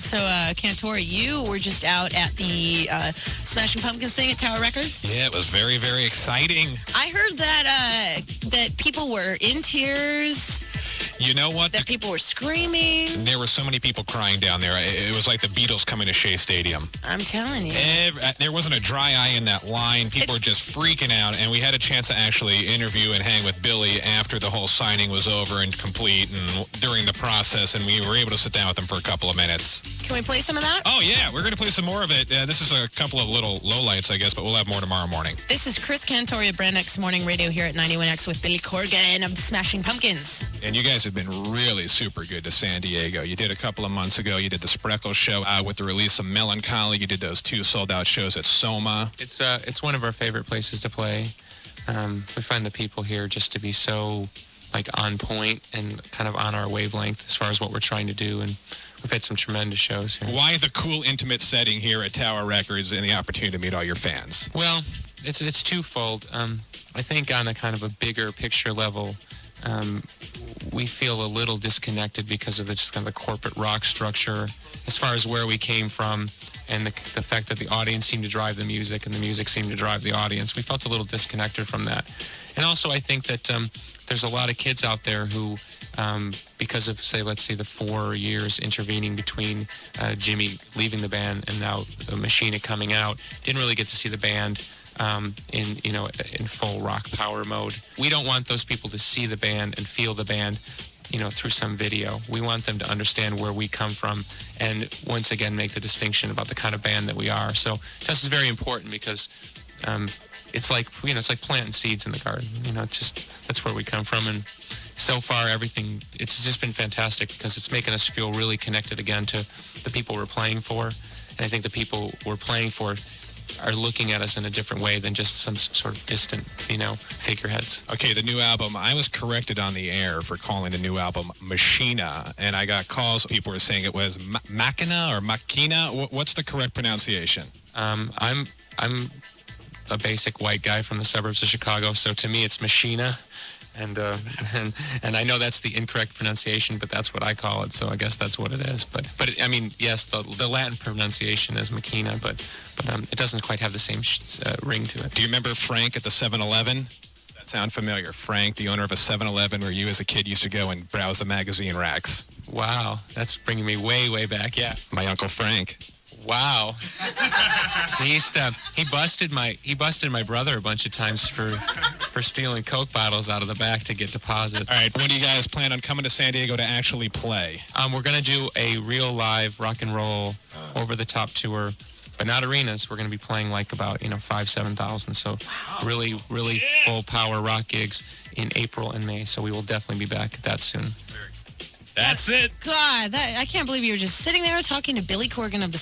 So, Cantore, you were just out at the Smashing Pumpkins thing at Tower Records. Yeah, it was very, very exciting. I heard that that people were in tears. You know what? That people were screaming. There were so many people crying down there. It was like the Beatles coming to Shea Stadium. I'm telling you. There wasn't a dry eye in that line. People were just freaking out, and we had a chance to actually interview and hang with Billy after the whole signing was over and complete and during the process, and we were able to sit down with him for a couple of minutes. Can we play some of that? Oh, yeah. We're going to play some more of it. This is a couple of little lowlights, I guess, but we'll have more tomorrow morning. This is Chris Cantore of Brand X Morning Radio here at 91X with Billy Corgan of the Smashing Pumpkins. And you guys have been really super good to San Diego. You did a couple of months ago. You did the Spreckle show with the release of Melancholy. You did those 2 sold-out shows at Soma. It's one of our favorite places to play. We find the people here just to be so on point and kind of on our wavelength as far as what we're trying to do, and we've had some tremendous shows here. Why the cool, intimate setting here at Tower Records and the opportunity to meet all your fans? Well, it's twofold. I think on a kind of a bigger picture level, we feel a little disconnected because of just kind of the corporate rock structure as far as where we came from and the fact that the audience seemed to drive the music and the music seemed to drive the audience. We felt a little disconnected from that. And also I think that there's a lot of kids out there who, because of, let's say the 4 years intervening between Jimmy leaving the band and now Machina coming out, didn't really get to see the band in full rock power mode. We don't want those people to see the band and feel the band, through some video. We want them to understand where we come from and once again make the distinction about the kind of band that we are. So this is very important because it's like planting seeds in the garden. That's where we come from, and so far it's just been fantastic because it's making us feel really connected again to the people we're playing for, and I think the people we're playing for are looking at us in a different way than just some sort of distant, figureheads. Okay, the new album, I was corrected on the air for calling the new album Machina, and I got calls. People were saying it was Machina or Machina. What's the correct pronunciation? I'm a basic white guy from the suburbs of Chicago, so to me it's Machina. And I know that's the incorrect pronunciation, but that's what I call it, so I guess that's what it is. But yes, the Latin pronunciation is Machina, but it doesn't quite have the same ring to it. Do you remember Frank at the 7-Eleven? That sound familiar? Frank, the owner of a 7-Eleven where you as a kid used to go and browse the magazine racks. Wow, that's bringing me way, way back, yeah. My Uncle Frank. Wow. He busted my brother a bunch of times for stealing Coke bottles out of the back to get deposit. All right, when do you guys plan on coming to San Diego to actually play? We're going to do a real live rock and roll over-the-top tour, but not arenas. We're going to be playing about 5,000-7,000. So really, really full power rock gigs in April and May. So we will definitely be back that soon. That's it. God, I can't believe you were just sitting there talking to Billy Corgan of the